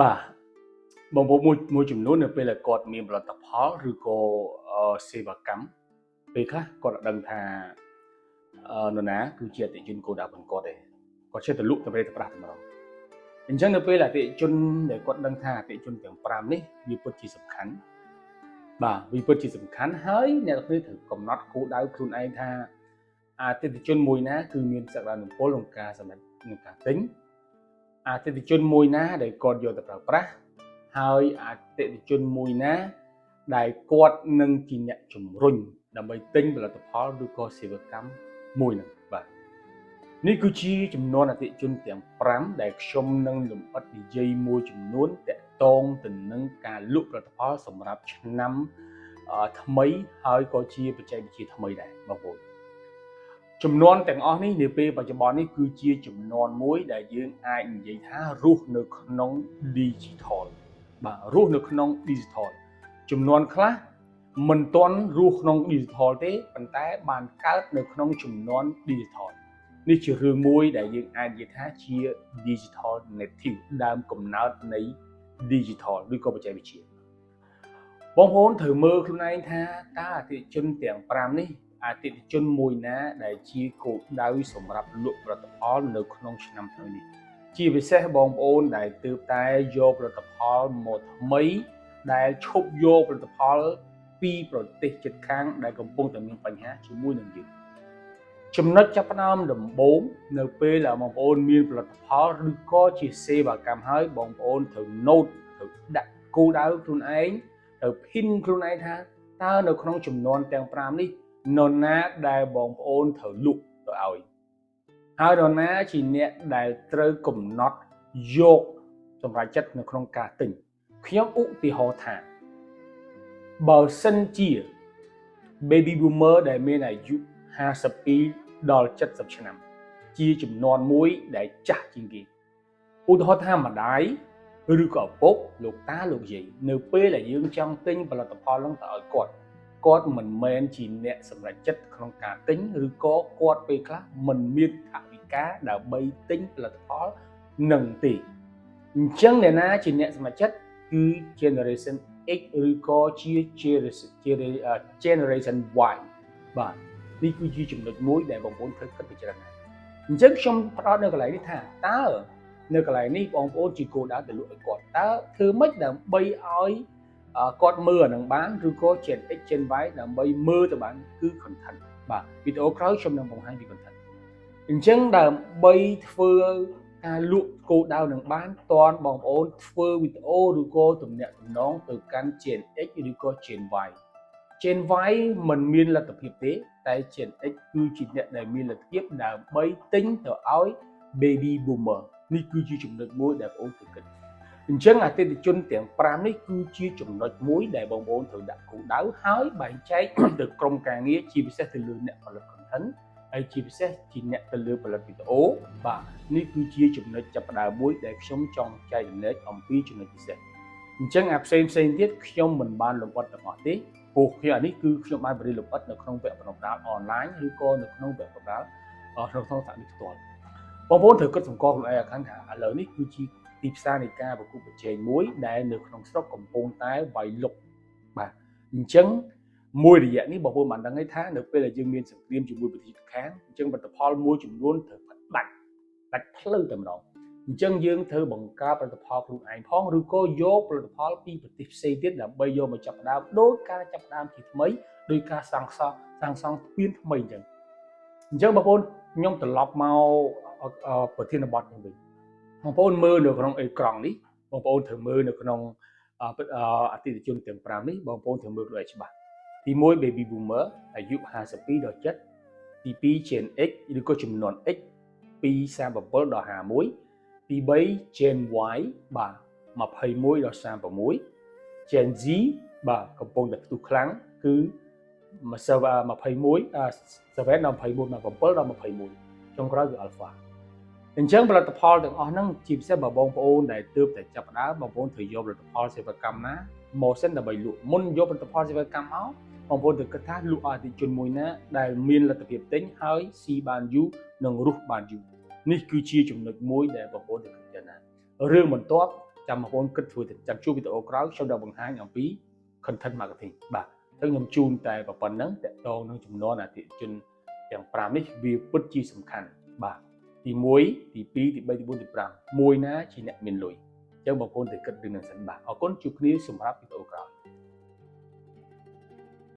បាទបងប្អូនមួយចំនួននៅពេលដែលគាត់មានផលិតផលឬក៏សេវាកម្មពេលខ្លះគាត់ដឹងថានរណាគឺជាអតិថិជនគោលដៅរបស់គាត់ទេគាត់ចេះតែលក់តែពេលតែប្រាស់តែម្ដងអញ្ចឹងនៅពេលអតិថិជនដែលគាត់ដឹងថាអតិថិជនទាំង5នេះវាពិតជាសំខាន់បាទវាពិតជាសំខាន់ហើយអ្នកទាំងនេះត្រូវកំណត់គោលដៅខ្លួនឯងថាអតិថិជនមួយណាគឺមានសក្តានុពលក្នុងការសម្រេចនឹងការទិញអតិថិជនមួយណាដែលគាត់យកទៅប្រើប្រាស់ហើយអតិថិជនមួយណាដែលគាត់នឹងជាអ្នកជំរុញដើម្បីទិញផលិតផលឬក៏សេវាកម្មមួយហ្នឹងបាទនេះគឺជាចំនួនអតិថិជនទាំង5ដែលខ្ញុំនឹងលម្អិតនិយាយមួយចំនួនតាក់ទងទៅនឹងការលក់ផលិតផលសម្រាប់ឆ្នាំថ្មីហើយក៏ជាបច្ចេកវិទ្យាថ្មីដែរបងប្អូនចំនួនទាំងអស់នេះនាពេលបច្ចុប្បន្ននេះគឺជាចំនួនមួយដែលយើងអាចនិយាយថារស់នៅក្នុង digital បាទរស់នៅក្នុង digital ចំនួនខ្លះមិនទាន់រស់ក្នុង digital ទេប៉ុន្តែបានកើតនៅក្នុងចំនួន digital នេះជារឿងមួយដែលយើងអាចនិយាយថាជា digital native ដើមកំណើតនៃ digital ឬក៏បច្ចេកវិទ្យាបងប្អូនត្រូវមើលខ្លួនឯងថាតើអតិថិជនទាំង5នេះអតិថិជនមួយណាដែលជាគោលដៅសម្រាប់លក់ផលិតផលនៅក្នុងឆ្នាំថ្មីនេះជាពិសេសបងប្អូនដែលទើបតែយកផលិតផលមកថ្មីដែលឈប់យកផលិតផលពីប្រទេសជិតខាងដែលកំពុងតែមានបញ្ហាជាមួយនឹងយើងចំណុចចាប់ផ្ដើមដំបូងនៅពេលដែលបងប្អូនមានផលិតផលឬក៏ជាសេវាកម្មហើយបងប្អូនត្រូវ note ត្រូវដាក់គោលដៅខ្លួនឯងត្រូវ pin ខ្លួនឯងថាតើនៅក្នុងចំនួនទាំង5នេះនរណាដែលបងប្អូនត្រូវលក់ទៅឲ្យហើយនរណាជាអ្នកដែលត្រូវកំណត់យកសម្រាប់ចិត្តនៅក្នុងការទិញខ្ញុំឧទាហរណ៍ថាបើសិនជា baby boomer ដែលមានអាយុ52ដល់70ឆ្នាំជាចំនួនមួយដែលចាស់ជាងគេឧទាហរណ៍ថាម្ដាយឬក៏ឪពុកលោកតាលោកយាយនៅពេលដែលយើងចង់ទិញផលិតផលហ្នឹងទៅឲ្យគាត់មិនមែនជាអ្នកសម្រេចចិត្តក្នុងការទិញឬក៏គាត់ពេលខ្លះមិនមានថវិកាដើម្បីទិញផលិតផលនឹងទេអញ្ចឹងអ្នកណាជាអ្នកសម្រេចចិត្តគឺ generation X ឬក៏ជា generation Y បាទនេះគឺជាចំណុចមួយដែលបងប្អូនត្រូវគិតពិចារណាអញ្ចឹងខ្ញុំផ្ដោតនៅកន្លែងនេះថាតើនៅកន្លែងនេះបងប្អូនជាគោលដៅទៅលក់ឲ្យគាត់តើធ្វើម៉េចដើម្បីឲ្យគាត់មើលអានឹងបានឬក៏ Gen X Gen Y ដើម្បីមើលទៅបានគឺ content បាទវីដេអូក្រោយខ្ញុំនឹងបង្ហាញពី content អញ្ចឹងដើម្បីធ្វើការលក់គោលដៅនឹងបានតនបងប្អូនធ្វើវីដេអូឬក៏ទំនាក់ទំនងទៅកាន់ Gen X ឬក៏ Gen Y Gen Y មិនមានលទ្ធភាពទេតែ Gen X គឺជាអ្នកដែលមានលទ្ធភាពដើម្បីទិញទៅឲ្យ Baby Boomer នេះគឺជាចំណុចមួយដែលបងប្អូនត្រូវគិតអញ្ចឹងអតិថិជនទាំង5នេះគឺជាចំណុចមួយដែលបងប្អូនត្រូវដាក់គោលដៅហើយបែងចែកទៅក្រុមការងារជាពិសេសទៅលើអ្នកផលិត content ហើយជាពិសេសជាអ្នកទៅលើផលិតវីដេអូបាទនេះគឺជាចំណុចចាប់ផ្ដើមមួយដែលខ្ញុំចង់ចែករំលែកអំពីចំណុចពិសេសអញ្ចឹងផ្សេងទៀតខ្ញុំមិនបានលម្អិតទាំងអស់ទេព្រោះអានេះគឺខ្ញុំបានបរិយាលម្អិតនៅក្នុងវគ្គបណ្ដុះបណ្ដាលអនឡាញឬក៏នៅក្នុងវគ្គបណ្ដុះបណ្ដាលក្នុងសហនេះផ្ទាល់បងប្អូនត្រូវគិតសម្គាល់ខ្លួនឯងឲ្យខាងថាឥឡូវនេះគឺជាទីផ្សារនៃការប្រកួតប្រជែងមួយដែលនៅក្នុងស្រុកកំពុងតែវាយលុកបាទអញ្ចឹងមួយរយៈនេះបងប្អូនបានដឹងហើយថានៅពេលដែលយើងមានសង្គ្រាមជាមួយប្រទេសជិតខាងអញ្ចឹងផលិតផលមួយចំនួនត្រូវដាច់ផ្លូវតែម្ដងអញ្ចឹងយើងត្រូវបង្កើតផលិតផលខ្លួនឯងផងឬក៏យកផលិតផលពីប្រទេសផ្សេងទៀតដើម្បីយកមកចាប់ផ្ដើមដោយការចាប់ផ្ដើមជាថ្មីដោយការសាងសង់ស្ពានថ្មីអញ្ចឹងបងប្អូនខ្ញុំត្រឡប់មកប្រធានបទនេះវិញបងប្អូនមើលនៅក្នុងអេក្រង់នេះបងប្អូនត្រូវមើលនៅក្នុងអតិថិជនទាំង5នេះបងប្អូនត្រូវមើលឲ្យច្បាស់ទី1 baby boomer អាយុ52ដល់7ទី2 Gen X ឬក៏ចំនួន X ពី37ដល់51ទី3 Gen Y បាទ21ដល់36 Gen Z បាទកំពុងតែផ្ទុះខ្លាំងគឺ21 7ដល់21ដល់21ចុងក្រោយគឺ Alpha អញ្ចឹងផលិតផលទាំងអស់ហ្នឹងជាពិសេសបងប្អូនដែលទើបតែចាប់ផ្ដើមបងប្អូនត្រូវយកផលិតផលសេវាកម្មណាមកសិនដើម្បីលក់មុនយកផលិតផលសេវាកម្មមកបងប្អូនត្រូវគិតថាលក់អតិថិជនមួយណាដែលមានលទ្ធភាពទិញហើយស៊ីបានយូរនិងរស់បានយូរនេះគឺជាចំណុចមួយដែលបងប្អូនត្រូវគិតណារឿងបន្ទាប់ ចាំបងប្អូនគិតធ្វើទៅចាំជួបវីដេអូក្រោយខ្ញុំដល់បង្ហាញអំពី content marketing បាទអញ្ចឹងខ្ញុំជូនតែប៉ុណ្្នឹងតកតងនឹងចំនួនអតិថិជនទាំង5នេះវាពិតជាសំខាន់បាទទី1ទី2ទី3ទី4ទី5មួយណាជាអ្នកមានលុយអញ្ចឹងបងប្អូនត្រូវគិតរឿងនេះសិនបាទអរគុណជួបគ្នាសម្រាប់វីដេអូក្រោយ